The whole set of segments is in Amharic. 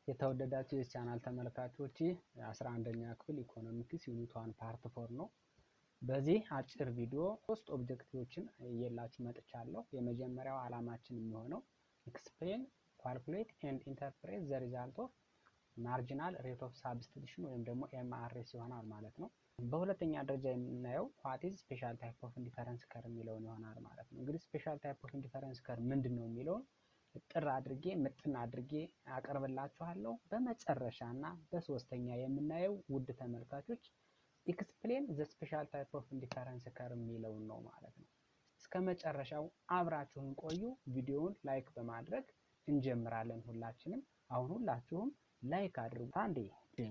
የተወደዳችሁ የቻናል ተመልካቾች 11ኛ ክፍል ኢኮኖሚክስ ዩኒት 1 ፓርት 4 ነው። በዚህ አጭር ቪዲዮ ሶስት ኦብጀክቲቮችን እየላችሁ መጥቻለሁ። የመጀመሪያው ዓላማችን የሚሆነው ኤክስፕሌን ካልኩሌት ኤንድ ኢንተርፕሬት ዘ ሪዛልት ኦፍ ማርጂናል ሬት ኦፍ ሳብስቲቱሽን ወይም ደግሞ ኤምአርኤስ ይሆናል ማለት ነው። በሁለተኛ ደረጃ የምናየው ዋት ኢዝ ስፔሻል ታይፕ ኦፍ ኢንዲፈረንስ ከርቭ የሚለውን ይሆናል ማለት ነው። እንግዲህ ስፔሻል ታይፕ ኦፍ ኢንዲፈረንስ ከርቭ ምንድነው የሚለውን ምጥን አድርጌ አቀርብላችኋለሁ። በመጨረሻና በሶስተኛ የምናየው ውድ ተመልካቾች ኤክስፕሌን ዘ ስፔሻል ታይፕ ኦፍ ኢንዲፈረንስ ከርቭ የሚለውን ነው ማለት ነው። እስከ መጨረሻው አብራችሁን ቆዩ። ቪዲዮውን ላይክ በማድረግ እንጀምራለን። አሁን ሁላችሁም ላይክ አድርጉ። አንዴ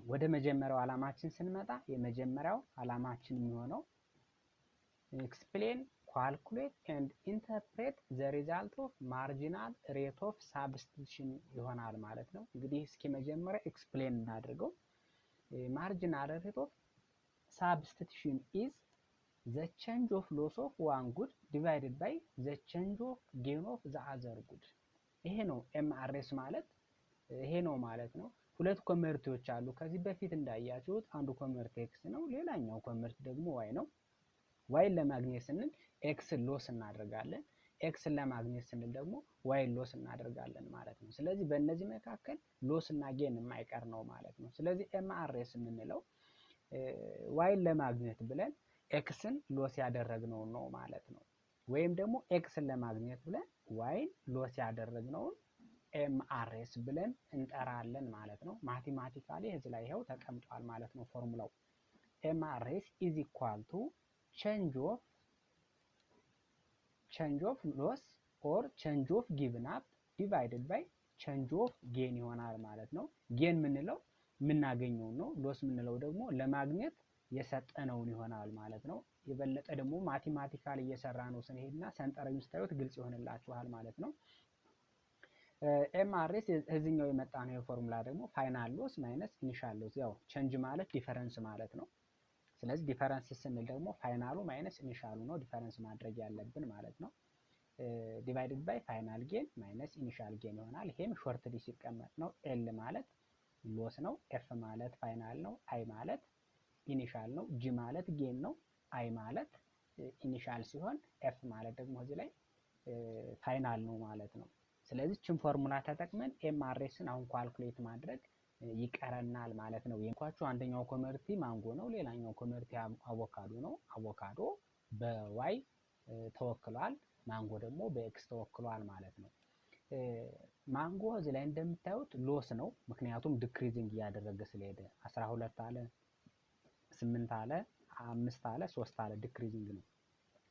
ወደ መጀመሪያው ዓላማችን ስንመጣ የመጀመሪያው ዓላማችን የሚሆነው ኤክስፕሌን ካልኩሌት ኤንድ ኢንተርፕሬት ዘ ሪዛልት ኦፍ ማርጂናል ሬት ኦፍ ሳብስቲቱሽን ይሆናል ማለት ነው። እንግዲህ እስኪ መጀመሪያ ኤክስፕሌን እናድርገው። ማርጂናል ሬት ኦፍ ሳብስቲቱሽን ኢዝ ዘ ቼንጅ ኦፍ ሎስ ኦፍ ዋን ጉድ ዲቫይድድ ባይ ዘ ቼንጅ ኦፍ ጌን ኦፍ ዘ አዘር ጉድ። ይሄ ነው ኤምአርኤስ ማለት ይሄ ነው ማለት ነው። ሁለት ኮመርቲዎች አሉ። ከዚህ በፊት እንዳያችሁት አንዱ ኮመርት ኤክስ ነው፣ ሌላኛው ኮመርት ደግሞ ዋይ ነው። ዋይን ለማግኘት ስንል ኤክስን ሎስ እናደርጋለን፣ ኤክስን ለማግኘት ስንል ደግሞ ዋይን ሎስ እናደርጋለን ማለት ነው። ስለዚህ በእነዚህ መካከል ሎስ እና ጌን የማይቀር ነው ማለት ነው። ስለዚህ ኤምአርኤስ የምንለው ዋይን ለማግኘት ብለን ኤክስን ሎስ ያደረግነው ነው ማለት ነው። ወይም ደግሞ ኤክስን ለማግኘት ብለን ዋይን ሎስ ያደረግነውን ኤምአርኤስ ብለን እንጠራለን ማለት ነው። ማቴማቲካሊ እዚህ ላይ ይኸው ተቀምጧል ማለት ነው ፎርሙላው። ኤምአርኤስ ኢዝ ኢኳል ቱ ቼንጅ ኦፍ ሎስ ኦር ቼንጅ ኦፍ ጊቭን አፕ ዲቫይድድ ባይ ቼንጅ ኦፍ ጌን ይሆናል ማለት ነው። ጌን ምንለው የምናገኘውን ነው። ሎስ ምንለው ደግሞ ለማግኘት የሰጠነውን ይሆናል ማለት ነው። የበለጠ ደግሞ ማቴማቲካሊ እየሰራ ነው ስንሄድና ሰንጠረዥ ስታዩት ግልጽ ይሆንላችኋል ማለት ነው። ኤምአርኤስ እዚህኛው የመጣ ነው። የፎርሙላ ደግሞ ፋይናል ሎስ ማይነስ ኢኒሻል ሎስ፣ ያው ቼንጅ ማለት ዲፈረንስ ማለት ነው። ስለዚህ ዲፈረንስ ስንል ደግሞ ፋይናሉ ማይነስ ኢኒሻሉ ነው ዲፈረንስ ማድረግ ያለብን ማለት ነው። ዲቫይድድ ባይ ፋይናል ጌን ማይነስ ኢኒሻል ጌን ይሆናል። ይሄም ሾርት ዲ ሲቀመጥ ነው። ኤል ማለት ሎስ ነው፣ ኤፍ ማለት ፋይናል ነው፣ አይ ማለት ኢኒሻል ነው፣ ጂ ማለት ጌን ነው፣ አይ ማለት ኢኒሻል ሲሆን ኤፍ ማለት ደግሞ እዚህ ላይ ፋይናል ነው ማለት ነው። ስለዚህ ችን ፎርሙላ ተጠቅመን ኤምአርኤስን አሁን ካልኩሌት ማድረግ ይቀረናል ማለት ነው። የንኳቹ አንደኛው ኮመርቲ ማንጎ ነው፣ ሌላኛው ኮመርቲ አቮካዶ ነው። አቮካዶ በዋይ ተወክሏል፣ ማንጎ ደግሞ በኤክስ ተወክሏል ማለት ነው። ማንጎ እዚህ ላይ እንደምታዩት ሎስ ነው፣ ምክንያቱም ዲክሪዚንግ እያደረገ ስለሄደ 12 አለ፣ 8 አለ፣ 5 አለ፣ 3 አለ ዲክሪዚንግ ነው።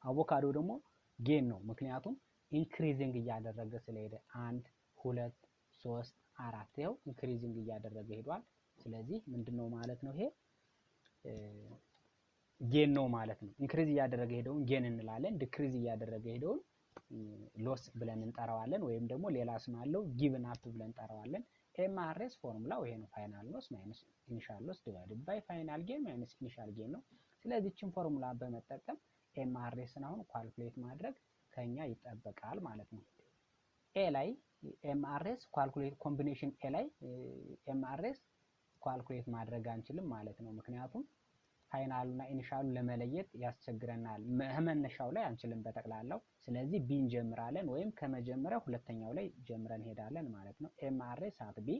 አቮካዶ ደግሞ ጌን ነው፣ ምክንያቱም ኢንክሪዚንግ እያደረገ ስለሄደ 1 2 3 4 ይኸው ኢንክሪዚንግ እያደረገ ሄዷል። ስለዚህ ምንድነው ማለት ነው? ይሄ ጌን ነው ማለት ነው። ኢንክሪዝ እያደረገ ሄደውን ጌን እንላለን፣ ዲክሪዝ እያደረገ ሄደውን ሎስ ብለን እንጠራዋለን፣ ወይም ደግሞ ሌላ ስም አለው ጊቭን አፕ ብለን እንጠራዋለን። ኤምአርኤስ ፎርሙላው ይሄ ነው። ፋይናል ሎስ ማይነስ ኢኒሻል ሎስ ዲቫይድድ ባይ ፋይናል ጌን ማይነስ ኢኒሻል ጌን ነው። ስለዚህ እቺን ፎርሙላ በመጠቀም ኤምአርኤስን አሁን ካልኩሌት ማድረግ ከኛ ይጠበቃል ማለት ነው። ኤ ላይ ኤምአርኤስ ካልኩሌት ኮምቢኔሽን ኤ ላይ ኤምአርኤስ ካልኩሌት ማድረግ አንችልም ማለት ነው። ምክንያቱም ፋይናሉና ኢኒሻሉን ለመለየት ያስቸግረናል። መነሻው ላይ አንችልም በጠቅላላው። ስለዚህ ቢ እንጀምራለን፣ ወይም ከመጀመሪያው ሁለተኛው ላይ ጀምረን ሄዳለን ማለት ነው። ኤምአርኤስ አት ቢ።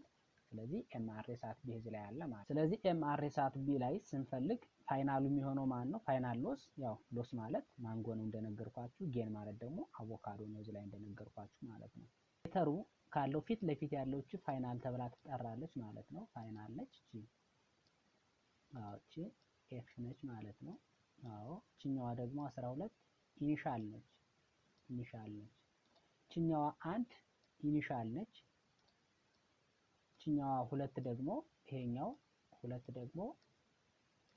ስለዚህ ኤምአርኤስ አት ቢ እዚህ ላይ አለ ማለት። ስለዚህ ኤምአርኤስ አት ቢ ላይ ስንፈልግ ፋይናሉ የሚሆነው ማን ነው? ፋይናል ሎስ፣ ያው ሎስ ማለት ማንጎ ነው እንደነገርኳችሁ፣ ጌን ማለት ደግሞ አቮካዶ ነው እዚህ ላይ እንደነገርኳችሁ ማለት ነው። ሌተሩ ካለው ፊት ለፊት ያለው እቺ ፋይናል ተብላ ትጠራለች ማለት ነው። ፋይናል ነች እቺ። እቺ ኤፍ ነች ማለት ነው። እቺኛዋ ደግሞ 12 ኢኒሻል ነች። እቺኛዋ 1 ኢኒሻል ነች። እቺኛዋ 2 ደግሞ ይሄኛው 2 ደግሞ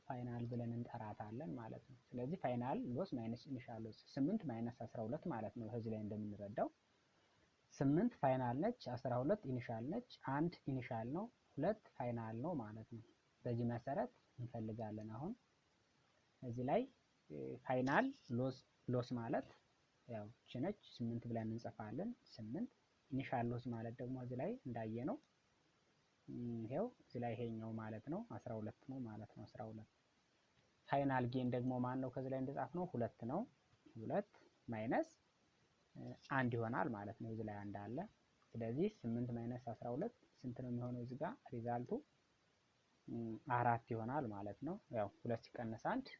ፋይናል ብለን እንጠራታለን ማለት ነው። ስለዚህ ፋይናል ሎስ ማይነስ ኢኒሻል ሎስ 8 ማይነስ 12 ማለት ነው። እዚህ ላይ እንደምንረዳው 8 ፋይናል ነች፣ 12 ኢኒሻል ነች፣ 1 ኢኒሻል ነው፣ 2 ፋይናል ነው ማለት ነው። በዚህ መሰረት እንፈልጋለን። አሁን እዚህ ላይ ፋይናል ሎስ ማለት ያው እቺ ነች 8 ብለን እንጽፋለን። 8 ኢኒሻል ሎስ ማለት ደግሞ እዚህ ላይ እንዳየነው ይሄው እዚህ ላይ ይሄኛው ማለት ነው 12 ነው ማለት ነው 12። ፋይናል ጌን ደግሞ ማን ነው ከዚህ ላይ እንደጻፍ ነው 2 ነው። 2 ማይነስ 1 ይሆናል ማለት ነው። እዚህ ላይ አንድ አለ። ስለዚህ 8 ማይነስ 12 ስንት ነው የሚሆነው? እዚህ ጋር ሪዛልቱ 4 ይሆናል ማለት ነው። ያው 2 ሲቀነስ 1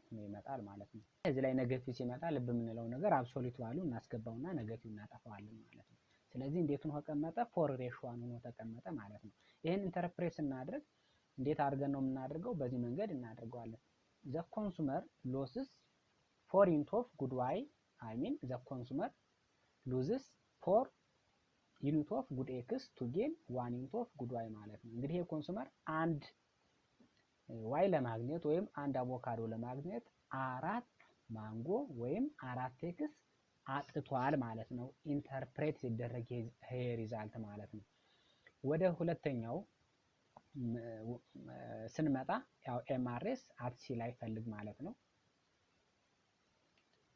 ሆኖ ይመጣል ማለት ነው። እዚህ ላይ ኔጌቲቭ ሲመጣ ልብ የምንለው ነገር አብሶሉት ቫልዩ እናስገባውና ኔጌቲቭ እናጠፋዋለን ማለት ነው። ስለዚህ እንዴት ሆኖ ተቀመጠ? 4 ሬሾ 1 ሆኖ ተቀመጠ ማለት ነው። ይሄን ኢንተርፕሬት ስናደርግ እንዴት አድርገን ነው የምናደርገው? በዚህ መንገድ እናደርገዋለን። the consumer loses 4 unit of good y the consumer loses 4 unit of good x to gain 1 unit of good y ማለት ነው። እንግዲህ የኮንሱመር አንድ ዋይ ለማግኘት ወይም አንድ አቮካዶ ለማግኘት 4 ማንጎ ወይም 4 ኤክስ አጥቷል ማለት ነው። ኢንተርፕሬት ሲደረግ ይሄ ሪዛልት ማለት ነው። ወደ ሁለተኛው ስንመጣ ያው ኤምአርኤስ አት ሲ ላይ ፈልግ ማለት ነው።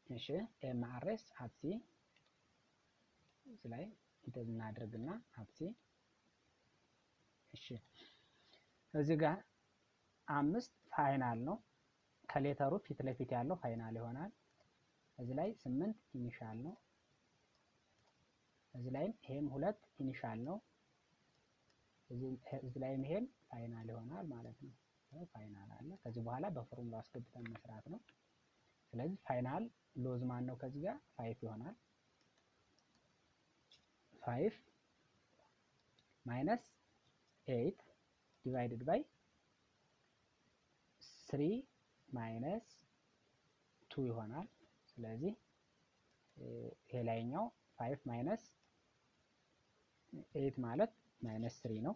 እሺ ኤምአርኤስ አት ሲ እዚህ ላይ እንደዚህ እናድርግና አት ሲ እሺ እዚህ ጋር 5 ፋይናል ነው። ከሌተሩ ፊት ለፊት ያለው ፋይናል ይሆናል። እዚህ ላይ 8 ኢኒሻል ነው። እዚህ ላይም ይሄም 2 ኢኒሻል ነው። እዚህ ላይም ይሄም ፋይናል ይሆናል ማለት ነው። ፋይናል አለ። ከዚህ በኋላ በፎርሙላ አስገብተን መስራት ነው። ስለዚህ ፋይናል ሎዝ ማን ነው? ከዚህ ጋር 5 ይሆናል። 5 ማይነስ 8 ዲቫይድድ ባይ 3 ማይነስ 2 ይሆናል። ስለዚህ ይሄ ላይኛው 5 ማይነስ 8 ማለት ማይነስ 3 ነው።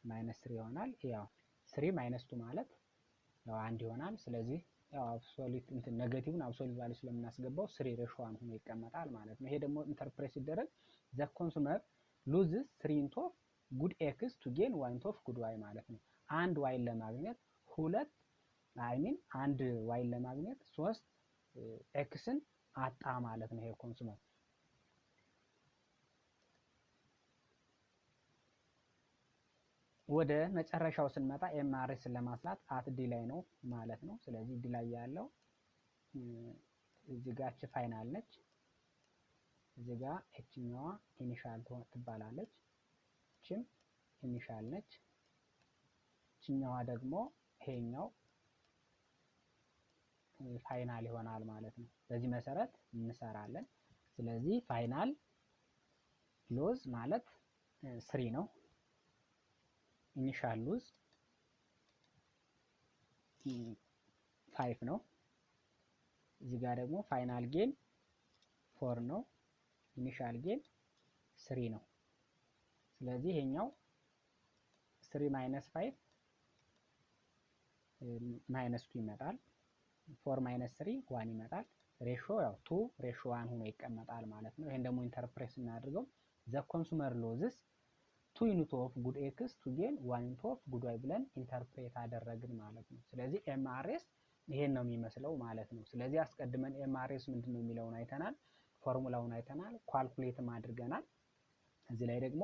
ማይነስ 3 ይሆናል። ያው 3 ማይነስ 2 ማለት ያው 1 ይሆናል። ስለዚህ ያው አብሶሉት ኔጌቲቭን አብሶሉት ቫልዩ ስለምናስገባው 3 ሬሾ 1 ሆኖ ይቀመጣል ማለት ነው። ይሄ ደግሞ ኢንተርፕሬት ሲደረግ ዘ ኮንሱመር ሉዝስ 3 ኢንቶ ጉድ ኤክስ ቱ ጌን 1 ኢንቶ ጉድ ዋይ ማለት ነው። አንድ ዋይን ለማግኘት አንድ ዋይን ለማግኘት 3 ኤክስን አጣ ማለት ነው ይሄ ኮንሱመር። ወደ መጨረሻው ስንመጣ ኤምአርኤስን ለማስላት አት ዲ ላይ ነው ማለት ነው። ስለዚህ ዲ ላይ ያለው እዚህ ጋር ፋይናል ነች። እዚህ ጋር እችኛዋ ኢኒሻል ትባላለች። እችም ኢኒሻል ነች። እችኛዋ ደግሞ ይሄኛው ፋይናል ይሆናል ማለት ነው። በዚህ መሰረት እንሰራለን። ስለዚህ ፋይናል ሎዝ ማለት 3 ነው። ኢኒሻል ሉዝ 5 ነው። እዚህ ጋር ደግሞ ፋይናል ጌን 4 ነው። ኢኒሻል ጌን 3 ነው። ስለዚህ ይሄኛው 3 ማይነስ 5 ማይነስ 2 ይመጣል። 4 ማይነስ 3 1 ይመጣል። ሬሾ ያው 2 ሬሾ 1 ሆኖ ይቀመጣል ማለት ነው። ይሄን ደግሞ ኢንተርፕሬት እናድርገው ዘ ኮንሱመር ሎዝስ 2 ዩኒት ኦፍ ጉድ ኤክስ ቱ ጌን 1 ዩኒት ኦፍ ጉድ ዋይ ብለን ኢንተርፕሬት አደረግን ማለት ነው። ስለዚህ ኤምአርኤስ ይሄን ነው የሚመስለው ማለት ነው። ስለዚህ አስቀድመን ኤምአርኤስ ምንድነው የሚለውን አይተናል፣ ፎርሙላውን አይተናል፣ ኳልኩሌትም አድርገናል። እዚህ ላይ ደግሞ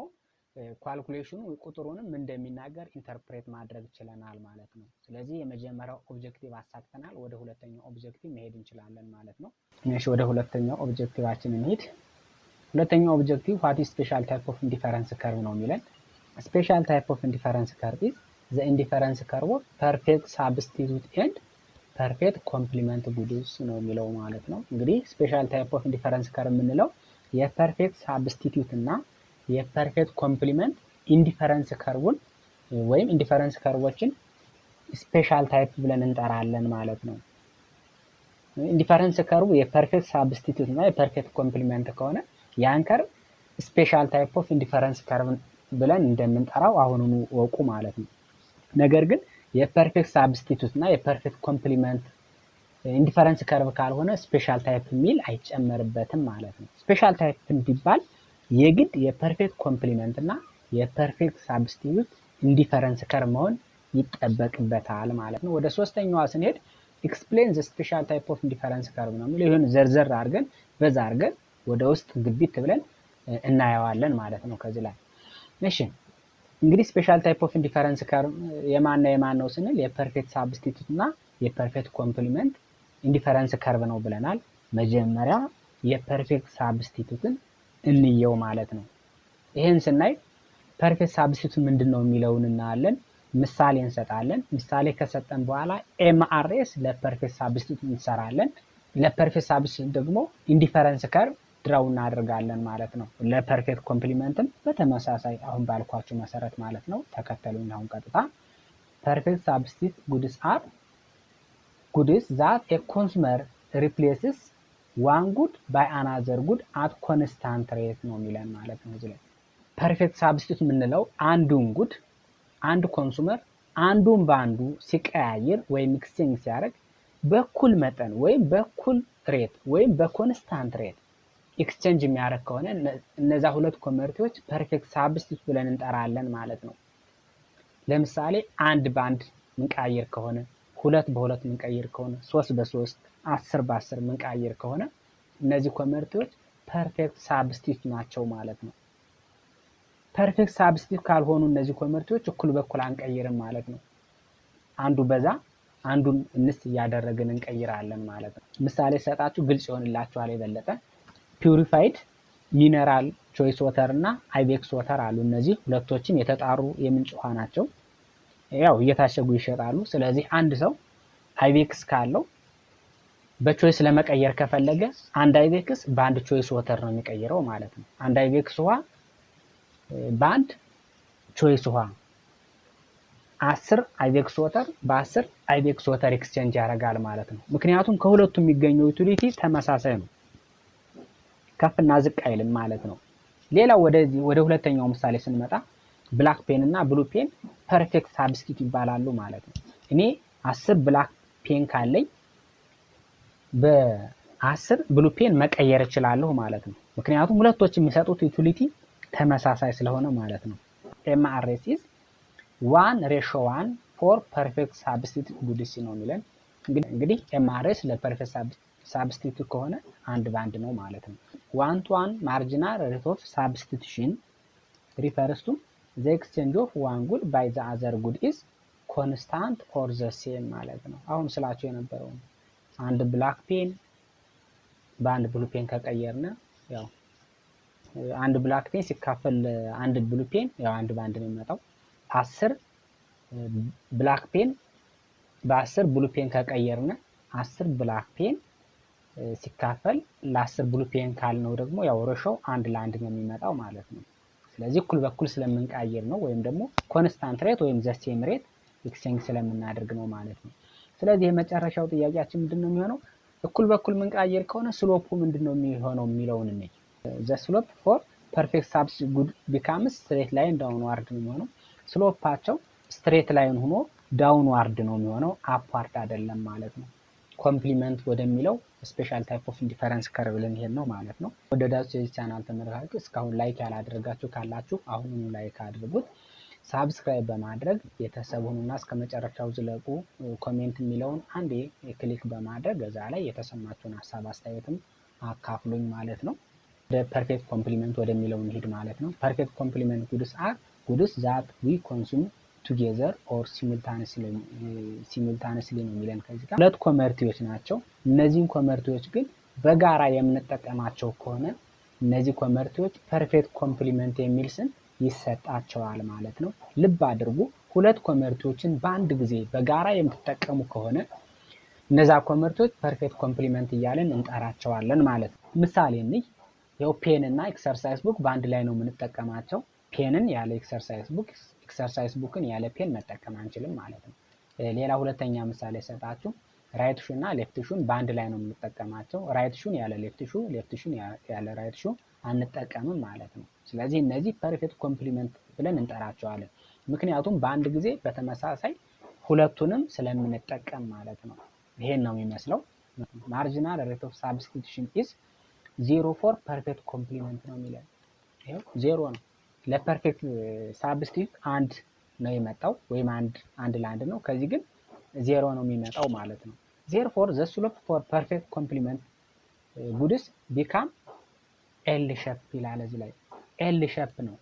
ኳልኩሌሽኑ ቁጥሩንም እንደሚናገር ኢንተርፕሬት ማድረግ ችለናል ማለት ነው። ስለዚህ የመጀመሪያው ኦብጀክቲቭ አሳክተናል። ወደ ሁለተኛው ኦብጀክቲቭ መሄድ እንችላለን ማለት ነው። እሺ ወደ ሁለተኛው ኦብጀክቲቫችን እንሂድ። ሁለተኛው ኦብጀክቲቭ ዋት ኢዝ ስፔሻል ታይፕ ኦፍ ኢንዲፈረንስ ከርቭ ነው የሚለን። ስፔሻል ታይፕ ኦፍ ኢንዲፈረንስ ከርቭ ኢዝ ዘ ኢንዲፈረንስ ከርቭ ኦፍ ፐርፌክት ሳብስቲቱት ኤንድ ፐርፌክት ኮምፕሊመንት ጉድስ ነው የሚለው ማለት ነው። እንግዲህ ስፔሻል ታይፕ ኦፍ ኢንዲፈረንስ ከርቭ የምንለው የፐርፌክት ሳብስቲቱት እና የፐርፌክት ኮምፕሊመንት ኢንዲፈረንስ ከርቭን ወይም ኢንዲፈረንስ ከርቮችን ስፔሻል ታይፕ ብለን እንጠራለን ማለት ነው። ኢንዲፈረንስ ከርቭ የፐርፌክት ሳብስቲቱት እና የፐርፌክት ኮምፕሊመንት ከሆነ ያን ከርቭ ስፔሻል ታይፕ ኦፍ ኢንዲፈረንስ ከርቭ ብለን እንደምንጠራው አሁኑኑ ወቁ ማለት ነው። ነገር ግን የፐርፌክት ሳብስቲቱት እና የፐርፌክት ኮምፕሊመንት ኢንዲፈረንስ ከርቭ ካልሆነ ስፔሻል ታይፕ የሚል አይጨመርበትም ማለት ነው። ስፔሻል ታይፕ እንዲባል የግድ የፐርፌክት ኮምፕሊመንት እና የፐርፌክት ሳብስቲቱት ኢንዲፈረንስ ከርቭ መሆን ይጠበቅበታል ማለት ነው። ወደ ሶስተኛዋ ስንሄድ ኤክስፕሌን ዘ ስፔሻል ታይፕ ኦፍ ኢንዲፈረንስ ከርቭ ነው የሚለው። ይሄን ዘርዘር አድርገን በዛ አድርገን ወደ ውስጥ ግቢት ብለን እናየዋለን ማለት ነው ከዚህ ላይ። እሺ እንግዲህ ስፔሻል ታይፕ ኦፍ ኢንዲፈረንስ ከርቭ የማን ነው ስንል የፐርፌክት ሳብስቲቱት እና የፐርፌክት ኮምፕሊመንት ኢንዲፈረንስ ከርቭ ነው ብለናል። መጀመሪያ የፐርፌክት ሳብስቲቱትን እንየው ማለት ነው። ይሄን ስናይ ፐርፌክት ሳብስቲቱት ምንድነው የሚለውን እናያለን። ምሳሌ እንሰጣለን። ምሳሌ ከሰጠን በኋላ ኤምአርኤስ ለፐርፌክት ሳብስቲቱት እንሰራለን። ለፐርፌክት ሳብስቲቱት ደግሞ ኢንዲፈረንስ ከርቭ ድራው እናደርጋለን ማለት ነው። ለፐርፌክት ኮምፕሊመንትም በተመሳሳይ አሁን ባልኳችሁ መሰረት ማለት ነው። ተከተሉኝ አሁን ቀጥታ። ፐርፌክት ሳብስቲቱት ጉድስ አር ጉድስ ዛት ኤ ኮንሱመር ሪፕሌስስ ዋን ጉድ ባይ አናዘር ጉድ አት ኮንስታንት ሬት ነው የሚለን ማለት ነው። እዚህ ላይ ፐርፌክት ሳብስቲቱት የምንለው አንዱን ጉድ አንድ ኮንሱመር አንዱን በአንዱ ሲቀያየር ወይም ኤክስቼንጅ ሲያደርግ በኩል መጠን ወይም በኩል ሬት ወይም በኮንስታንት ሬት ኤክስቼንጅ የሚያደርግ ከሆነ እነዛ ሁለት ኮመርቲዎች ፐርፌክት ሳብስቲቱት ብለን እንጠራለን ማለት ነው። ለምሳሌ አንድ በአንድ ምንቀያየር ከሆነ፣ ሁለት በሁለት ምንቀይር ከሆነ፣ 3 በ3 10 በ10 ምንቀያየር ከሆነ እነዚህ ኮመርቲዎች ፐርፌክት ሳብስቲቱት ናቸው ማለት ነው። ፐርፌክት ሳብስቲቱት ካልሆኑ እነዚህ ኮመርቲዎች እኩል በኩል አንቀይርም ማለት ነው። አንዱ በዛ አንዱን እንስ እያደረግን እንቀይራለን ማለት ነው። ምሳሌ ሰጣችሁ ግልጽ ይሆንላችኋል የበለጠ። ፒውሪፋይድ ሚነራል ቾይስ ወተር እና አይቤክስ ወተር አሉ። እነዚህ ሁለቶችም የተጣሩ የምንጭ ውሃ ናቸው። ያው እየታሸጉ ይሸጣሉ። ስለዚህ አንድ ሰው አይቤክስ ካለው በቾይስ ለመቀየር ከፈለገ አንድ አይቤክስ በአንድ ቾይስ ወተር ነው የሚቀይረው ማለት ነው። አንድ አይቤክስ ውሃ በአንድ ቾይስ ውሃ 10 አይቤክስ ወተር በ10 አይቤክስ ወተር ኤክስቼንጅ ያደርጋል ማለት ነው። ምክንያቱም ከሁለቱም የሚገኘው ዩቲሊቲ ተመሳሳይ ነው፣ ከፍና ዝቅ አይልም ማለት ነው። ሌላው ወደ ሁለተኛው ምሳሌ ስንመጣ ብላክ ፔን እና ብሉ ፔን ፐርፌክት ሳብስቲቱት ይባላሉ ማለት ነው። እኔ 10 ብላክ ፔን ካለኝ በ10 ብሉ ፔን መቀየር እችላለሁ ማለት ነው። ምክንያቱም ሁለቶች የሚሰጡት ዩቲሊቲ ተመሳሳይ ስለሆነ ማለት ነው። ኤምአርኤስ ኢዝ 1:1 ፎር ፐርፌክት ሳብስቲቱት ጉድስ ነው የሚለን። እንግዲህ ኤምአርኤስ ለፐርፌክት ሳብስቲቱት ከሆነ አንድ ባንድ ነው ማለት ነው። 1:1 ማርጂናል ሬት ኦፍ ሳብስቲቱሽን ሪፈርስ ቱ ዘ ኤክስቼንጅ ኦፍ ዋን ጉድ ባይ ዘ አዘር ጉድ ኢዝ ኮንስታንት ኦር ዘ ሴም ማለት ነው። አሁን ስላቸው የነበረው አንድ ብላክ ፔን በአንድ ብሉ ፔን ከቀየርነ ያው አንድ ብላክ ፔን ሲካፈል አንድ ብሉ ፔን ያው አንድ ባንድ ነው የሚመጣው። 10 ብላክ ፔን በ10 ብሉ ፔን ከቀየርነ 10 ብላክ ፔን ሲካፈል ለ10 ብሉ ፔን ካልነው ደግሞ ያው ሬሾው 1:1 ነው የሚመጣው ማለት ነው። ስለዚህ እኩል በኩል ስለምንቀያየር ነው ወይም ደግሞ ኮንስታንት ሬት ወይም ዘ ሴም ሬት ኤክስቼንጅ ስለምናደርግ ነው ማለት ነው። ስለዚህ የመጨረሻው ጥያቄያችን ምንድነው የሚሆነው? እኩል በኩል ምንቀያየር ከሆነ ስሎፑ ምንድነው የሚሆነው የሚለውን እንይ። ዘ ስሎፕ ፎር ፐርፌክት ሳብስቲቱት ጉድ ቢካምስ ስትሬት ላይን ዳውንዋርድ ነው የሚሆነው። ስሎፓቸው ስትሬት ላይን ሆኖ ዳውንዋርድ ነው የሚሆነው፣ አፕዋርድ አይደለም ማለት ነው። ኮምፕሊመንት ወደሚለው ስፔሻል ታይፕ ኦፍ ኢንዲፈረንስ ከርቭ ልንሄድ ነው ማለት ነው። ወደዳችሁ የዚህ ቻናል ተመልካቾች እስካሁን ላይክ ያላደረጋችሁ ካላችሁ አሁኑኑ ላይክ አድርጉት። ሳብስክራይብ በማድረግ ቤተሰብ ሁኑና እስከ መጨረሻው ዝለቁ። ኮሜንት የሚለውን አንዴ ክሊክ በማድረግ እዛ ላይ የተሰማችሁን ሀሳብ አስተያየትም አካፍሉኝ ማለት ነው። ወደ ፐርፌክት ኮምፕሊመንት ወደሚለው እንሂድ ማለት ነው። ፐርፌክት ኮምፕሊመንት ጉድስ አር ጉድስ ዛት ዊ ኮንሱም ቱጌዘር ኦር ሲሙልታነስሊ ነው የሚለን። ከዚህ ጋር ሁለት ኮመርቲዎች ናቸው። እነዚህን ኮመርቲዎች ግን በጋራ የምንጠቀማቸው ከሆነ እነዚህ ኮመርቲዎች ፐርፌክት ኮምፕሊመንት የሚል ስም ይሰጣቸዋል ማለት ነው። ልብ አድርጉ፣ ሁለት ኮመርቲዎችን በአንድ ጊዜ በጋራ የምትጠቀሙ ከሆነ እነዛ ኮመርቲዎች ፐርፌክት ኮምፕሊመንት እያለን እንጠራቸዋለን ማለት ነው። ምሳሌ እንይ። ያው ፔን እና ኤክሰርሳይዝ ቡክ በአንድ ላይ ነው የምንጠቀማቸው። ፔንን ያለ ኤክሰርሳይዝ ቡክ፣ ኤክሰርሳይዝ ቡክን ያለ ፔን መጠቀም አንችልም ማለት ነው። ሌላ ሁለተኛ ምሳሌ ሰጣችሁ። ራይት ሹ እና ሌፍት ሹን በአንድ ላይ ነው የምንጠቀማቸው። ራይት ሹን ያለ ሌፍት ሹ፣ ሌፍት ሹን ያለ ራይት ሹ አንጠቀምም ማለት ነው። ስለዚህ እነዚህ ፐርፌክት ኮምፕሊመንት ብለን እንጠራቸዋለን። ምክንያቱም በአንድ ጊዜ በተመሳሳይ ሁለቱንም ስለምንጠቀም ማለት ነው። ይሄን ነው የሚመስለው። ማርጂናል ሬት ኦፍ ሳብስቲቱሽን ኢዝ 0 ፎር ፐርፌክት ኮምፕሊመንት ነው የሚለን። ይሄው 0 ነው። ለፐርፌክት ሳብስቲቱት አንድ ነው የመጣው ወይም አንድ ለአንድ ነው። ከዚህ ግን 0 ነው የሚመጣው ማለት ነው። therefore the slope for perfect complement ጉድስ ቢካም ኤል ሼፕ ይላል። እዚህ ላይ ኤል ሼፕ ነው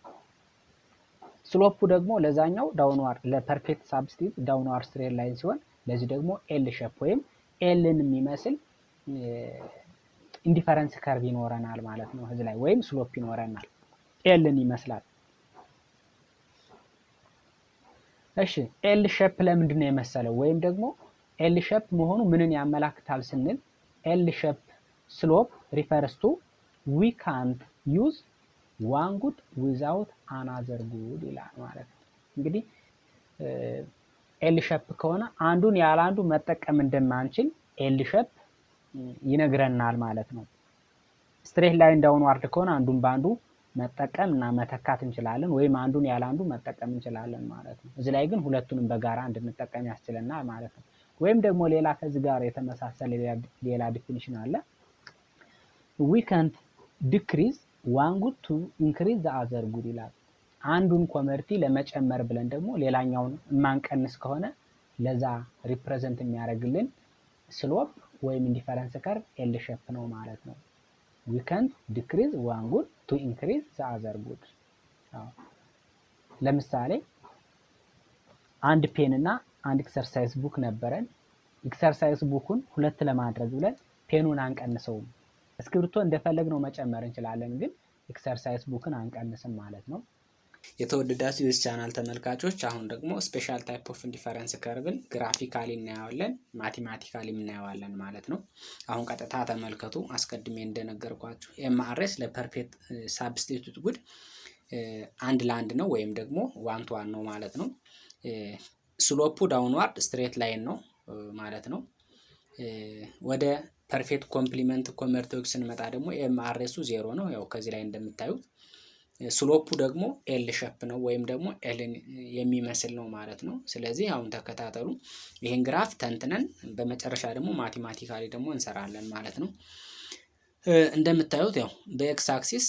ስሎፑ ደግሞ ለዛኛው ዳውንዋርድ ለፐርፌክት ሳብስቲቱት ዳውንዋርድ ስትሬት ላይን ሲሆን ለዚህ ደግሞ ኤል ሼፕ ወይም ኤልን የሚመስል ኢንዲፈረንስ ከርቭ ይኖረናል ማለት ነው እዚህ ላይ ወይም ስሎፕ ይኖረናል ኤልን ይመስላል። እሺ ኤል ሼፕ ለምንድን ነው የመሰለው ወይም ደግሞ ኤል ሼፕ መሆኑ ምንን ያመላክታል ስንል ኤል ሼፕ ስሎፕ ሪፈርስ ቱ ዊ ካንት ዩዝ ዋን ጉድ ዊዛውት አናዘር ጉድ ይላል ማለት ነው። እንግዲህ ኤል ሼፕ ከሆነ አንዱን ያለ አንዱ መጠቀም እንደማንችል ኤል ሼፕ ይነግረናል ማለት ነው። ስትሬት ላይን ዳውንዋርድ ከሆነ አንዱን በአንዱ መጠቀም እና መተካት እንችላለን ወይም አንዱን ያለ አንዱ መጠቀም እንችላለን ማለት ነው። እዚህ ላይ ግን ሁለቱንም በጋራ እንድንጠቀም ያስችለናል ማለት ነው። ወይም ደግሞ ሌላ ከዚህ ጋር የተመሳሰለ ሌላ ዲፊኒሽን አለ። we can't decrease one good to increase the other good ይላል። አንዱን ኮመርቲ ለመጨመር ብለን ደግሞ ሌላኛውን ማንቀንስ ከሆነ ለዛ ሪፕሬዘንት የሚያደርግልን ስሎፕ ወይም ኢንዲፈረንስ ከርቭ ኤል ሼፕ ነው ማለት ነው። we can't decrease one good to increase the other good። ለምሳሌ አንድ ፔን እና አንድ ኤክሰርሳይዝ ቡክ ነበረን። ኤክሰርሳይዝ ቡኩን 2 ለማድረግ ብለን ፔኑን አንቀንሰውም። እስክሪብቶ እንደፈለግነው መጨመር እንችላለን፣ ግን ኤክሰርሳይዝ ቡክን አንቀንስም ማለት ነው። የተወደዳችሁ የዚህ ቻናል ተመልካቾች አሁን ደግሞ ስፔሻል ታይፕ ኦፍ ኢንዲፈረንስ ከርቭን ግራፊካሊ እናየዋለን፣ ማቴማቲካሊ እናየዋለን ማለት ነው። አሁን ቀጥታ ተመልከቱ። አስቀድሜ እንደነገርኳችሁ ኤምአርኤስ ለፐርፌክት ሳብስቲቱት ጉድ አንድ ለአንድ ነው ወይም ደግሞ ዋን ቱ ዋን ነው ማለት ነው። ስሎፑ ዳውንዋርድ ስትሬት ላይን ነው ማለት ነው። ወደ ፐርፌክት ኮምፕሊመንት ኮመርቲዎች ስንመጣ ደግሞ ኤምአርኤሱ 0 ነው። ያው ከዚህ ላይ እንደምታዩት ስሎፑ ደግሞ ኤል ሼፕ ነው ወይም ደግሞ ኤልን የሚመስል ነው ማለት ነው። ስለዚህ አሁን ተከታተሉ። ይሄን ግራፍ ተንትነን በመጨረሻ ደግሞ ማቴማቲካሊ ደግሞ እንሰራለን ማለት ነው። እንደምታዩት ያው በኤክስ አክሲስ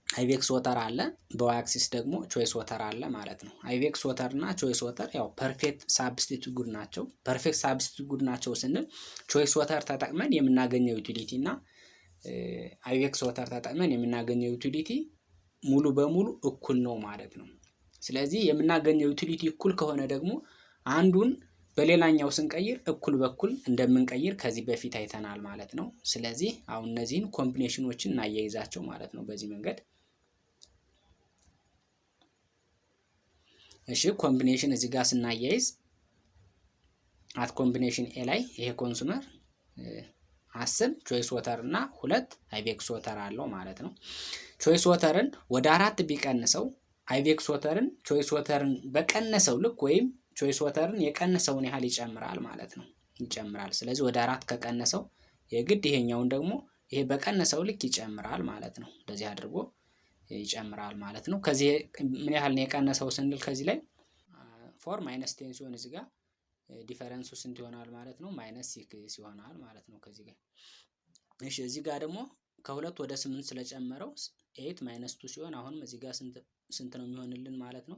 አይቬክስ ወተር አለ፣ በዋይ አክሲስ ደግሞ ቾይስ ወተር አለ ማለት ነው። አይቬክስ ወተር እና ቾይስ ወተር ያው ፐርፌክት ሳብስቲቱት ጉድ ናቸው። ፐርፌክት ሳብስቲቱት ጉድ ናቸው ስንል ቾይስ ወተር ተጠቅመን የምናገኘው ዩቲሊቲ እና አይቬክስ ወተር ተጠቅመን የምናገኘው ዩቲሊቲ ሙሉ በሙሉ እኩል ነው ማለት ነው። ስለዚህ የምናገኘው ዩቲሊቲ እኩል ከሆነ ደግሞ አንዱን በሌላኛው ስንቀይር እኩል በኩል እንደምንቀይር ከዚህ በፊት አይተናል ማለት ነው። ስለዚህ አሁን እነዚህን ኮምቢኔሽኖችን እናያይዛቸው ማለት ነው በዚህ መንገድ። እሺ ኮምቢኔሽን እዚህ ጋር ስናያይዝ አት ኮምቢኔሽን ኤ ላይ ይሄ ኮንሱመር 10 ቾይስ ወተር እና 2 አይቬክስ ወተር አለው ማለት ነው። ቾይስ ወተርን ወደ 4 ቢቀንሰው አይቬክስ ወተርን ቾይስ ወተርን በቀነሰው ልክ ወይም ቾይስ ወተርን የቀነሰውን ያህል ይጨምራል ማለት ነው። ይጨምራል። ስለዚህ ወደ 4 ከቀነሰው የግድ ይሄኛውን ደግሞ ይሄ በቀነሰው ልክ ይጨምራል ማለት ነው። እንደዚህ አድርጎ ይጨምራል ማለት ነው። ከዚህ ምን ያህል ነው የቀነሰው ስንል ከዚህ ላይ 4 ማይነስ 10 ሲሆን እዚህ ጋር ዲፈረንሱ ስንት ይሆናል ማለት ነው? ማይነስ 6 ይሆናል ማለት ነው ከዚህ ጋር። እሺ እዚህ ጋር ደግሞ ከ2 ወደ 8 ስለጨመረው 8 ማይነስ 2 ሲሆን አሁንም እዚህ ጋር ስንት ነው የሚሆንልን ማለት ነው?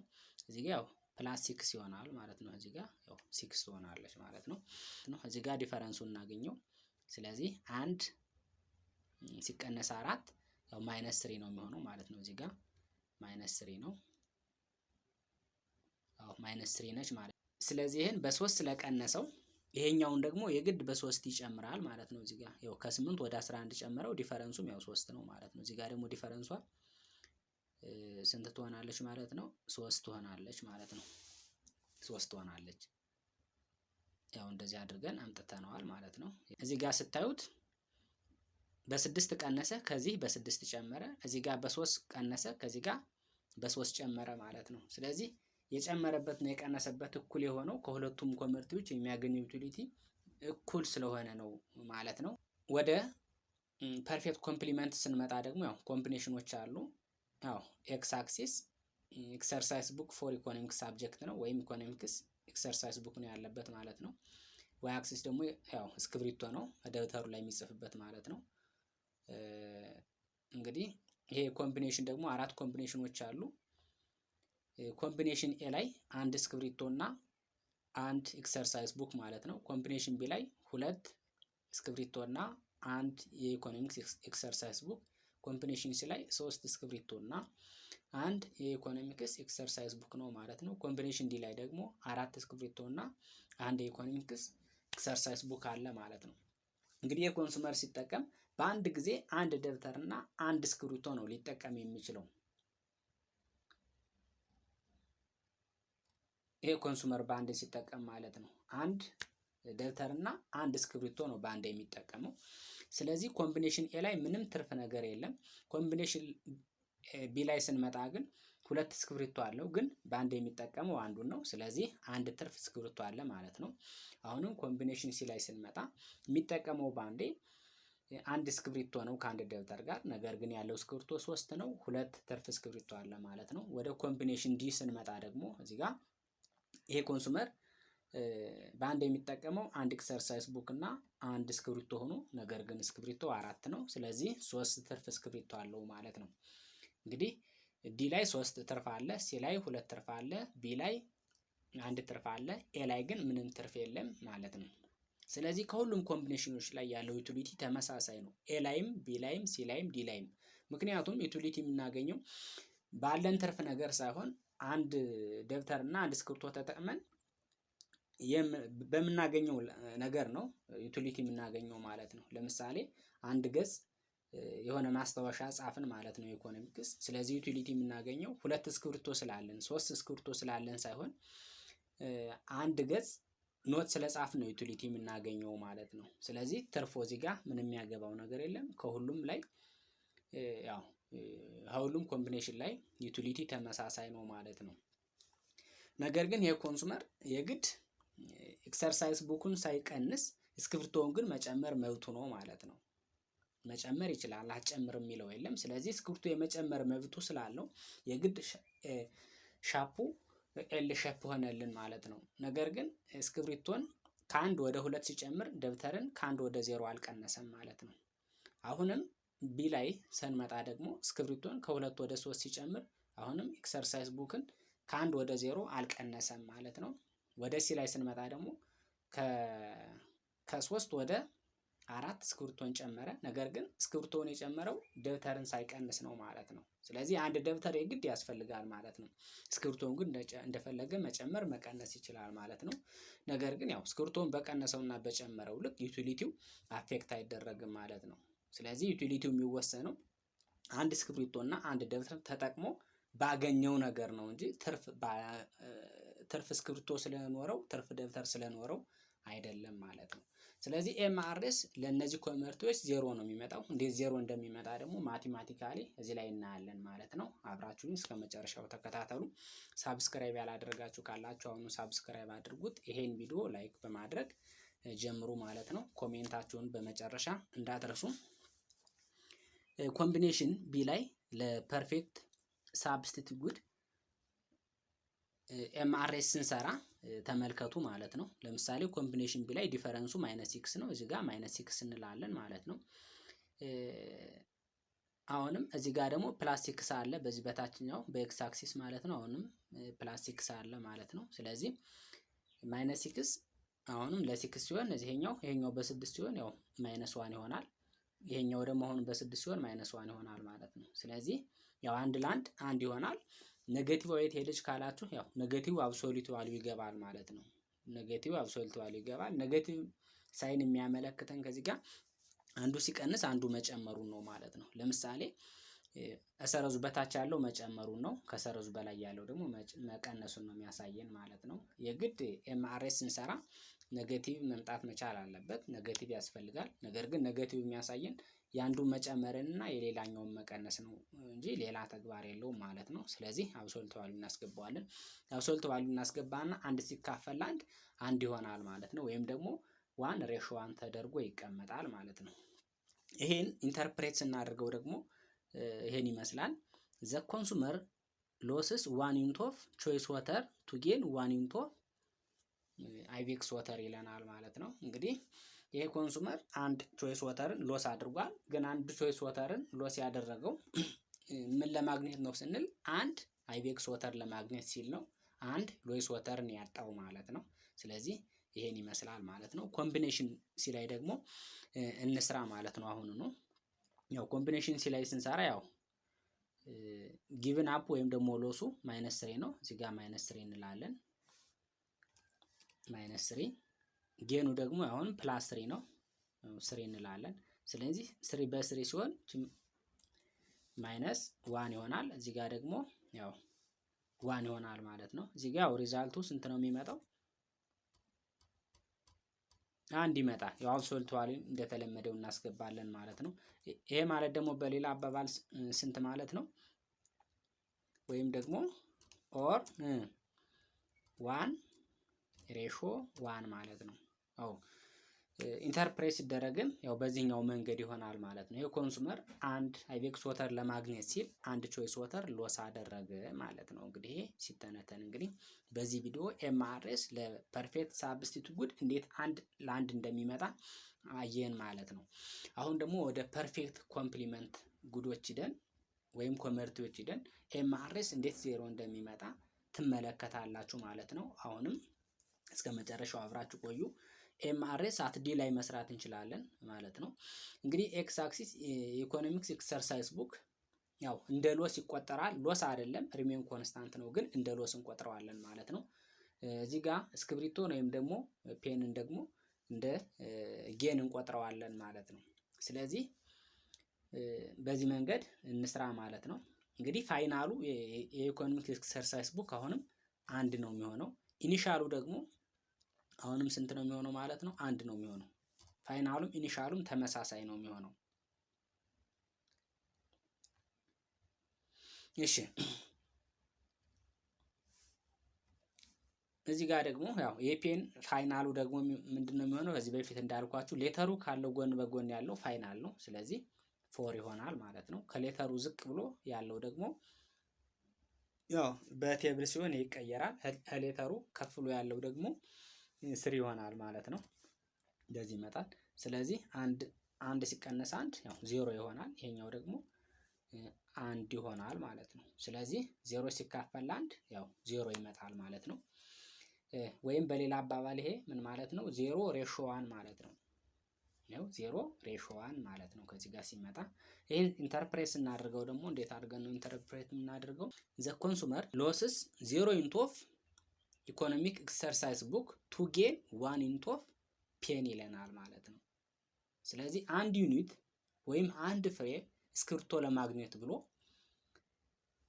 እዚህ ጋር ያው ፕላስ 6 ይሆናል ማለት ነው። እዚህ ጋር ያው 6 ትሆናለች ማለት ነው። እዚህ ጋር ዲፈረንሱን እናገኘው። ስለዚህ 1 ሲቀነስ 4 ያው ማይነስ 3 ነው የሚሆነው ማለት ነው። እዚህ ጋር ማይነስ 3 ነው። ያው ማይነስ 3 ነች ማለት ነው። ስለዚህ ይሄን በ3 ስለቀነሰው ይሄኛውን ደግሞ የግድ በ3 ይጨምራል ማለት ነው። እዚህ ጋር ያው ከ8 ወደ 11 ጨመረው ዲፈረንሱም ያው 3 ነው ማለት ነው። እዚህ ጋር ደግሞ ዲፈረንሷ ስንት ትሆናለች ማለት ነው? 3 ትሆናለች ማለት ነው። 3 ትሆናለች። ያው እንደዚህ አድርገን አምጥተነዋል ማለት ነው። እዚህ ጋር ስታዩት በ6 ቀነሰ፣ ከዚህ በ6 ጨመረ፣ እዚህ ጋር በ3 ቀነሰ፣ ከዚህ ጋር በ3 ጨመረ ማለት ነው። ስለዚህ የጨመረበት ነው የቀነሰበት እኩል የሆነው ከሁለቱም ኮመርቲዎች የሚያገኘው ዩቲሊቲ እኩል ስለሆነ ነው ማለት ነው። ወደ ፐርፌክት ኮምፕሊመንት ስንመጣ ደግሞ ያው ኮምቢኔሽኖች አሉ። ያው ኤክስ አክሲስ ኤክሰርሳይዝ ቡክ ፎር ኢኮኖሚክስ ሳብጀክት ነው ወይም ኢኮኖሚክስ ኤክሰርሳይዝ ቡክ ነው ያለበት ማለት ነው። ዋይ አክሲስ ደግሞ ያው እስክሪብቶ ነው ደብተሩ ላይ የሚጽፍበት ማለት ነው። እንግዲህ ይሄ ኮምቢኔሽን ደግሞ 4 ኮምቢኔሽኖች አሉ። ኮምቢኔሽን ኤ ላይ 1 እስክሪብቶ እና 1 ኤክሰርሳይዝ ቡክ ማለት ነው። ኮምቢኔሽን ቢ ላይ 2 እስክሪብቶ እና 1 የኢኮኖሚክስ ኤክሰርሳይዝ ቡክ። ኮምቢኔሽን ሲ ላይ 3 እስክሪብቶ እና አንድ የኢኮኖሚክስ ኤክሰርሳይዝ ቡክ ነው ማለት ነው። ኮምቢኔሽን ዲ ላይ ደግሞ 4 እስክሪብቶ እና አንድ የኢኮኖሚክስ ኤክሰርሳይዝ ቡክ አለ ማለት ነው። እንግዲህ የኮንሱመር ሲጠቀም በአንድ ጊዜ አንድ ደብተር እና አንድ እስክሪብቶ ነው ሊጠቀም የሚችለው። ይሄ ኮንሱመር በአንድ ሲጠቀም ማለት ነው። አንድ ደብተር እና አንድ እስክሪብቶ ነው በአንድ የሚጠቀመው። ስለዚህ ኮምቢኔሽን ኤ ላይ ምንም ትርፍ ነገር የለም። ኮምቢኔሽን ቢ ላይ ስንመጣ ግን 2 እስክሪብቶ አለው፣ ግን በአንድ የሚጠቀመው አንዱን ነው። ስለዚህ አንድ ትርፍ እስክሪብቶ አለ ማለት ነው። አሁንም ኮምቢኔሽን ሲ ላይ ስንመጣ የሚጠቀመው በአንዴ አንድ እስክሪብቶ ነው ከአንድ ደብተር ጋር። ነገር ግን ያለው እስክሪብቶ 3 ነው፣ 2 ትርፍ እስክሪብቶ አለ ማለት ነው። ወደ ኮምቢኔሽን ዲ ስንመጣ ደግሞ እዚህ ጋር ይሄ ኮንሱመር በአንድ የሚጠቀመው አንድ ኤክሰርሳይዝ ቡክ እና አንድ እስክሪብቶ ሆኖ ነገር ግን እስክሪብቶ 4 ነው። ስለዚህ 3 ትርፍ እስክሪብቶ አለው ማለት ነው። እንግዲህ ዲ ላይ 3 ትርፍ አለ፣ ሲ ላይ 2 ትርፍ አለ፣ ቢ ላይ 1 ትርፍ አለ፣ ኤ ላይ ግን ምንም ትርፍ የለም ማለት ነው። ስለዚህ ከሁሉም ኮምቢኔሽኖች ላይ ያለው ዩቲሊቲ ተመሳሳይ ነው፣ ኤ ላይም፣ ቢ ላይም፣ ሲ ላይም፣ ዲ ላይም። ምክንያቱም ዩቲሊቲ የምናገኘው ባለን ትርፍ ነገር ሳይሆን አንድ ደብተር እና አንድ እስክሪብቶ ተጠቅመን በምናገኘው ነገር ነው ዩቲሊቲ የምናገኘው ማለት ነው። ለምሳሌ አንድ ገጽ የሆነ ማስታወሻ ጻፍን ማለት ነው ኢኮኖሚክስ። ስለዚህ ዩቲሊቲ የምናገኘው 2 እስክሪብቶ ስላለን 3 እስክሪብቶ ስላለን ሳይሆን አንድ ገጽ ኖት ስለጻፍን ነው ዩቲሊቲ የምናገኘው ማለት ነው። ስለዚህ ትርፎ እዚህ ጋር ምንም የሚያገባው ነገር የለም። ከሁሉም ላይ ያው ሁሉም ኮምቢኔሽን ላይ ዩቲሊቲ ተመሳሳይ ነው ማለት ነው። ነገር ግን ይሄ ኮንሱመር የግድ ኤክሰርሳይዝ ቡኩን ሳይቀንስ እስክሪብቶውን ግን መጨመር መብቱ ነው ማለት ነው። መጨመር ይችላል፣ አጨምር የሚለው የለም። ስለዚህ እስክሪብቶ የመጨመር መብቱ ስላለው የግድ ሻፑ ኤል ሼፕ ሆነልን ማለት ነው። ነገር ግን እስክሪብቶን ከ1 ወደ 2 ሲጨምር ደብተርን ከ1 ወደ 0 አልቀነሰም ማለት ነው። አሁንም ቢ ላይ ስንመጣ ደግሞ እስክሪብቶን ከ2 ወደ 3 ሲጨምር አሁንም ኤክሰርሳይዝ ቡክን ከ1 ወደ 0 አልቀነሰም ማለት ነው። ወደ ሲ ላይ ስንመጣ ደግሞ ከ3 ወደ 4 እስክሪብቶን ጨመረ። ነገር ግን እስክሪብቶን የጨመረው ደብተርን ሳይቀንስ ነው ማለት ነው። ስለዚህ አንድ ደብተር የግድ ያስፈልጋል ማለት ነው። እስክሪብቶን ግን እንደፈለገ መጨመር መቀነስ ይችላል ማለት ነው። ነገር ግን ያው እስክሪብቶን በቀነሰውና በጨመረው ልክ ዩቲሊቲው አፌክት አይደረግም ማለት ነው። ስለዚህ ዩቲሊቲው የሚወሰነው አንድ እስክሪብቶና አንድ ደብተር ተጠቅሞ ባገኘው ነገር ነው እንጂ ትርፍ እስክሪብቶ ስለኖረው ትርፍ ደብተር ስለኖረው አይደለም ማለት ነው። ስለዚህ ኤምአርኤስ ለእነዚህ ኮመርቶች 0 ነው የሚመጣው። እንዴት 0 እንደሚመጣ ደግሞ ማቴማቲካሊ እዚህ ላይ እናያለን ማለት ነው። አብራችሁኝ እስከ መጨረሻው ተከታተሉ። ሳብስክራይብ ያላደረጋችሁ ካላችሁ አሁኑ ሳብስክራይብ አድርጉት። ይሄን ቪዲዮ ላይክ በማድረግ ጀምሩ ማለት ነው። ኮሜንታችሁን በመጨረሻ እንዳትረሱ። ኮምቢኔሽን ቢ ላይ ለፐርፌክት ሳብስቲቲዩት ኤምአርኤስ ስንሰራ ተመልከቱ ማለት ነው። ለምሳሌ ኮምቢኔሽን ቢ ላይ ዲፈረንሱ -6 ነው። እዚህ ጋር -6 እንላለን ማለት ነው። አሁንም እዚህ ጋር ደግሞ +6 አለ በዚህ በታችኛው በኤክስ አክሲስ ማለት ነው። አሁንም +6 አለ ማለት ነው። ስለዚህ -6 አሁንም ለ6 ሲሆን ይሄኛው በ6 ሲሆን ያው -1 ይሆናል። ይሄኛው ደግሞ አሁን በ6 ሲሆን -1 ይሆናል ማለት ነው። ስለዚህ ያው አንድ ለአንድ አንድ ይሆናል። ኔጌቲቭ ወይት ሄደች ካላችሁ ያው ኔጌቲቭ አብሶሉት ቫልዩ ይገባል ማለት ነው። ኔጌቲቭ አብሶሉት ቫልዩ ይገባል። ኔጌቲቭ ሳይን የሚያመለክተን ከዚህ ጋር አንዱ ሲቀንስ አንዱ መጨመሩን ነው ማለት ነው። ለምሳሌ ከሰረዙ በታች ያለው መጨመሩን ነው፣ ከሰረዙ በላይ ያለው ደግሞ መቀነሱን ነው የሚያሳየን ማለት ነው። የግድ ኤምአርኤስ ስንሰራ ኔጌቲቭ መምጣት መቻል አለበት። ኔጌቲቭ ያስፈልጋል። ነገር ግን ኔጌቲቭ የሚያሳየን የአንዱን መጨመርን እና የሌላኛውን መቀነስ ነው እንጂ ሌላ ተግባር የለውም ማለት ነው። ስለዚህ አብሶሉት ቫልዩ እናስገባዋለን። አብሶሉት ቫልዩ እናስገባና አንድ ሲካፈል አንድ ይሆናል ማለት ነው። ወይም ደግሞ 1:1 ተደርጎ ይቀመጣል ማለት ነው። ይሄን ኢንተርፕሬት ስናደርገው ደግሞ ይሄን ይመስላል። ዘ ኮንሱመር ሎስስ 1 ዩኒት ኦፍ ቾይስ ዋተር ቱ ጌን 1 ዩኒት ኦፍ አይቬክስ ዋተር ይለናል ማለት ነው። እንግዲህ ይሄ ኮንሱመር አንድ ቾይስ ዋተርን ሎስ አድርጓል። ግን አንድ ቾይስ ዋተርን ሎስ ያደረገው ምን ለማግኘት ነው ስንል አንድ አይቬክስ ዋተር ለማግኘት ሲል ነው። አንድ ሎስ ዋተርን ያጣው ማለት ነው። ስለዚህ ይሄን ይመስላል ማለት ነው። ኮምቢኔሽን ሲ ላይ ደግሞ እንስራ ማለት ነው። አሁን ነው ያው ኮምቢኔሽን ሲ ላይ ስንሰራ ያው ጊቭን አፕ ወይም ደግሞ ሎሱ -3 ነው። እዚህ ጋር -3 እንላለን። -3 ጌኑ ደግሞ አሁን +3 ነው 3 እንላለን። ስለዚህ 3 በ3 ሲሆን -1 ይሆናል። እዚህ ጋር ደግሞ ያው 1 ይሆናል ማለት ነው። እዚህ ጋር ሪዛልቱ ስንት ነው የሚመጣው? 1 ይመጣል። ያው አብሶሉት ቫልዩ እንደተለመደው እናስገባለን ማለት ነው። ይሄ ማለት ደግሞ በሌላ አባባል ስንት ማለት ነው? ወይም ደግሞ ኦር 1:1 ማለት ነው። አዎ ኢንተርፕሬት ሲደረግም ያው በዚህኛው መንገድ ይሆናል ማለት ነው። የኮንሱመር አንድ አይቤክስ ወተር ለማግኘት ሲል አንድ ቾይስ ወተር ሎስ አደረገ ማለት ነው። እንግዲህ ይሄ ሲተነተን እንግዲህ በዚህ ቪዲዮ ኤምአርኤስ ለፐርፌክት ሳብስቲቱት ጉድ እንዴት አንድ ለአንድ እንደሚመጣ አየን ማለት ነው። አሁን ደግሞ ወደ ፐርፌክት ኮምፕሊመንት ጉዶች ሂደን ወይም ኮመርቲዎች ሂደን ኤምአርኤስ እንዴት ዜሮ እንደሚመጣ ትመለከታላችሁ ማለት ነው። አሁንም እስከ መጨረሻው አብራችሁ ቆዩ። ኤምአርኤስ አት ዲ ላይ መስራት እንችላለን ማለት ነው። እንግዲህ ኤክስ አክሲስ ኢኮኖሚክስ ኤክሰርሳይዝ ቡክ ያው እንደ ሎስ ይቆጠራል። ሎስ አይደለም ሪሜን ኮንስታንት ነው፣ ግን እንደ ሎስ እንቆጥረዋለን ማለት ነው። እዚህ ጋር እስክሪብቶ ወይም ደግሞ ፔንን ደግሞ እንደ ጌን እንቆጥረዋለን ማለት ነው። ስለዚህ በዚህ መንገድ እንስራ ማለት ነው። እንግዲህ ፋይናሉ የኢኮኖሚክስ ኤክሰርሳይዝ ቡክ አሁንም 1 ነው የሚሆነው። ኢኒሻሉ ደግሞ አሁንም ስንት ነው የሚሆነው ማለት ነው? 1 ነው የሚሆነው። ፋይናሉም ኢኒሻሉም ተመሳሳይ ነው የሚሆነው። እሺ እዚህ ጋር ደግሞ ያው የፔን ፋይናሉ ደግሞ ምንድነው የሚሆነው? ከዚህ በፊት እንዳልኳችሁ ሌተሩ ካለው ጎን በጎን ያለው ፋይናል ነው። ስለዚህ 4 ይሆናል ማለት ነው። ከሌተሩ ዝቅ ብሎ ያለው ደግሞ ያው በቴብል ሲሆን ይቀየራል። ከሌተሩ ከፍ ብሎ ያለው ደግሞ 3 ይሆናል ማለት ነው። እንደዚህ ይመጣል። ስለዚህ አንድ ሲቀነስ 1 ያው 0 ይሆናል። ይሄኛው ደግሞ 1 ይሆናል ማለት ነው። ስለዚህ 0 ሲካፈል 1 ያው 0 ይመጣል ማለት ነው። ወይም በሌላ አባባል ይሄ ምን ማለት ነው? 0:1 ማለት ነው። ያው 0:1 ማለት ነው። ከዚህ ጋር ሲመጣ ይሄን ኢንተርፕሬት ስናደርገው ደግሞ እንዴት አድርገን ነው ኢንተርፕሬት የምናደርገው? ዘ ኮንሱመር ሎስስ 0 ኢንቱ ኦፍ ኢኮኖሚክ ኤክሰርሳይዝ ቡክ ቱ ጌን 1 ኢንቱ ኦፍ ፔን ይለናል ማለት ነው። ስለዚህ 1 ዩኒት ወይም 1 ፍሬ እስክሪብቶ ለማግኘት ብሎ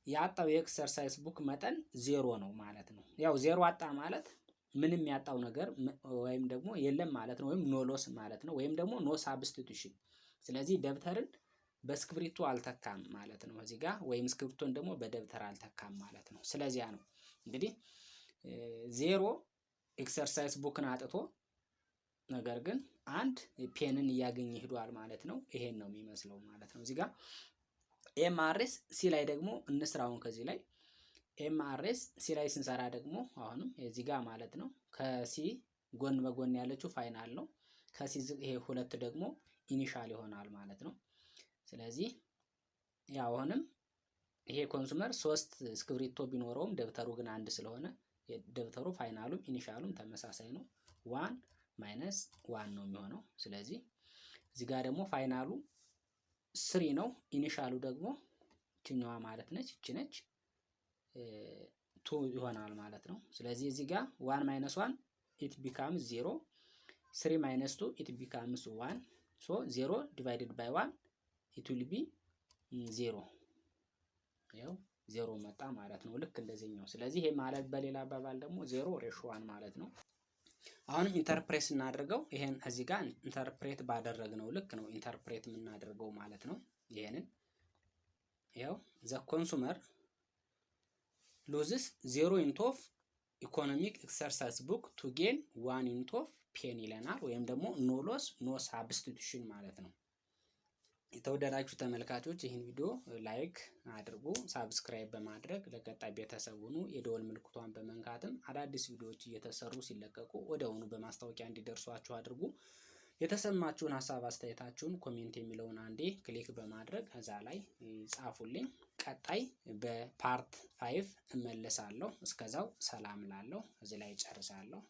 ያጣው የኤክሰርሳይዝ ቡክ መጠን 0 ነው ማለት ነው። ያው 0 አጣ ማለት ምንም ያጣው ነገር ወይም ደግሞ የለም ማለት ነው። ወይም ኖ ሎስ ማለት ነው። ወይም ደግሞ ኖ ሳብስቲቱሽን። ስለዚህ ደብተርን በስክሪፕቶ አልተካም ማለት ነው እዚህ ጋር፣ ወይም ስክሪፕቶን ደግሞ በደብተር አልተካም ማለት ነው። ስለዚያ ነው እንግዲህ 0 ኤክሰርሳይዝ ቡክን አጥቶ ነገር ግን 1 ፔንን እያገኘ ሄዷል ማለት ነው። ይሄን ነው የሚመስለው ማለት ነው። እዚህ ጋር ኤምአርኤስ ሲ ላይ ደግሞ እንስራውን ከዚህ ላይ ኤምአርኤስ ሲ ላይ ስንሰራ ደግሞ አሁንም እዚህ ጋር ማለት ነው ከሲ ጎን በጎን ያለችው ፋይናል ነው። ከሲ ይሄ 2 ደግሞ ኢኒሻል ይሆናል ማለት ነው። ስለዚህ ያው አሁንም ይሄ ኮንሱመር 3 እስክሪብቶ ቢኖረውም ደብተሩ ግን 1 ስለሆነ ደብተሩ ፋይናሉም ኢኒሻሉም ተመሳሳይ ነው። 1 - 1 ነው የሚሆነው። ስለዚህ እዚህ ጋር ደግሞ ፋይናሉ 3 ነው። ኢኒሻሉ ደግሞ እችኛዋ ማለት ነች፣ እቺ ነች 2 ይሆናል ማለት ነው። ስለዚህ እዚህ ጋር 1 - 1 it becomes 0 3 - 2 it becomes 1 so 0 divided by 1 it will be 0 ያው 0 መጣ ማለት ነው። ልክ እንደዚህኛው። ስለዚህ ይሄ ማለት በሌላ አባባል ደግሞ 0:1 ማለት ነው። አሁንም ኢንተርፕሬት እናድርገው። ይሄን እዚህ ጋር ኢንተርፕሬት ባደረግነው ልክ ነው ኢንተርፕሬት የምናደርገው ማለት ነው። ይሄንን ያው ዘ ኮንሱመር ሎዝስ 0 ኢንቱ ኦፍ ኢኮኖሚክ ኤክሰርሳይዝ ቡክ ቱ ጌን 1 ኢንቱ ኦፍ ፔን ይለናል። ወይም ደግሞ ኖ ሎስ ኖ ሳብስቲቱሽን ማለት ነው። የተወደዳችሁ ተመልካቾች ይህን ቪዲዮ ላይክ አድርጉ፣ ሳብስክራይብ በማድረግ ለቀጣይ ቤተሰብ ሁኑ። የደወል ምልክቷን በመንካትም አዳዲስ ቪዲዮዎች እየተሰሩ ሲለቀቁ ወዲያውኑ በማስታወቂያ እንዲደርሷችሁ አድርጉ። የተሰማችሁን ሀሳብ አስተያየታችሁን ኮሜንት የሚለውን አንዴ ክሊክ በማድረግ እዛ ላይ ጻፉልኝ። ቀጣይ በፓርት 5 እመለሳለሁ። እስከዛው ሰላም ላለሁ እዚህ ላይ ጨርሳለሁ።